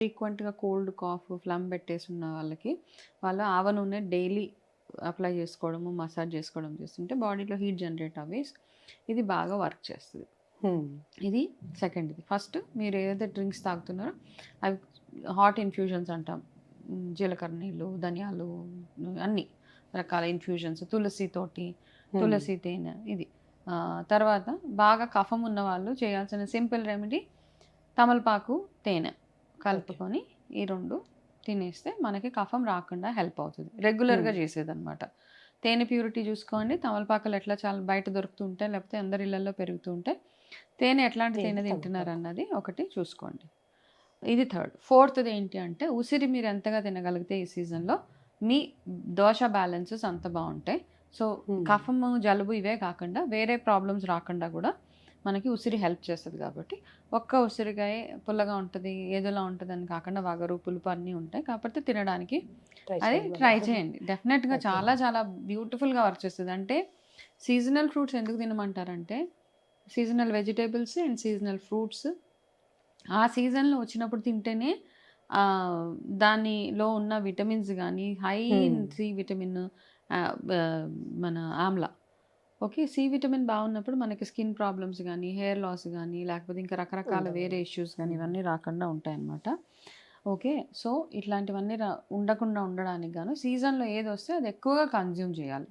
ఫ్రీక్వెంట్గా cold cough ఫ్లమ్ పెట్టేసి ఉన్న వాళ్ళకి వాళ్ళు ఆవ నూనె డైలీ అప్లై చేసుకోవడము మసాజ్ చేసుకోవడం చేస్తుంటే బాడీలో హీట్ జనరేట్ అవ్వి ఇది బాగా వర్క్ చేస్తుంది. ఇది సెకండ్ది. ఫస్ట్ మీరు ఏదైతే డ్రింక్స్ తాగుతున్నారో అవి హాట్ ఇన్ఫ్యూజన్స్ అంటాం. జీలకర్ర నీళ్ళు, ధనియాలు, అన్ని రకాల ఇన్ఫ్యూజన్స్, తులసి తేనె ఇది. తర్వాత బాగా కఫం ఉన్న వాళ్ళు చేయాల్సిన సింపుల్ రెమెడీ తమలపాకు తేనె కలుపుకొని ఈ రెండు తినేస్తే మనకి కఫం రాకుండా హెల్ప్ అవుతుంది. రెగ్యులర్గా చేసేదన్నమాట. తేనె ప్యూరిటీ చూసుకోండి. తమలపాకులు ఎట్లా చాలా బయట దొరుకుతుంటాయి, లేకపోతే అందరి ఇళ్లలో పెరుగుతుంటాయి. తేనె ఎట్లాంటి తేనె తింటున్నారు అన్నది ఒకటి చూసుకోండి. ఇది థర్డ్. ఫోర్త్ది ఏంటి అంటే ఉసిరి మీరు ఎంతగా తినగలిగితే ఈ సీజన్లో మీ దోష బ్యాలెన్సెస్ అంత బాగుంటాయి. సో కఫము జలుబు ఇవే కాకుండా వేరే ప్రాబ్లమ్స్ రాకుండా కూడా మనకి ఉసిరి హెల్ప్ చేస్తుంది. కాబట్టి ఒక్క ఉసిరికాయ పుల్లగా ఉంటుంది, ఏదోలా ఉంటుంది అని కాకుండా వగరు పులుపు అన్నీ ఉంటాయి. కాబట్టి తినడానికి అది ట్రై చేయండి. డెఫినెట్గా చాలా చాలా బ్యూటిఫుల్గా వర్క్ చేస్తుంది. అంటే సీజనల్ ఫ్రూట్స్ ఎందుకు తినమంటారంటే seasonal vegetables and seasonal fruits ఆ సీజన్లో వచ్చినప్పుడు తింటేనే దానిలో ఉన్న విటమిన్స్ కానీ హై సి విటమిన్, మన ఆమ్లా, ఓకే, సి విటమిన్ బాగున్నప్పుడు మనకి స్కిన్ ప్రాబ్లమ్స్ కానీ హెయిర్ లాస్ కానీ లేకపోతే ఇంకా రకరకాల వేరే ఇష్యూస్ కానీ ఇవన్నీ రాకుండా ఉంటాయన్నమాట. ఓకే, సో ఇట్లాంటివన్నీ ఉండకుండా ఉండడానికి గాను సీజన్లో ఏది వస్తే అది ఎక్కువగా కన్జ్యూమ్ చేయాలి.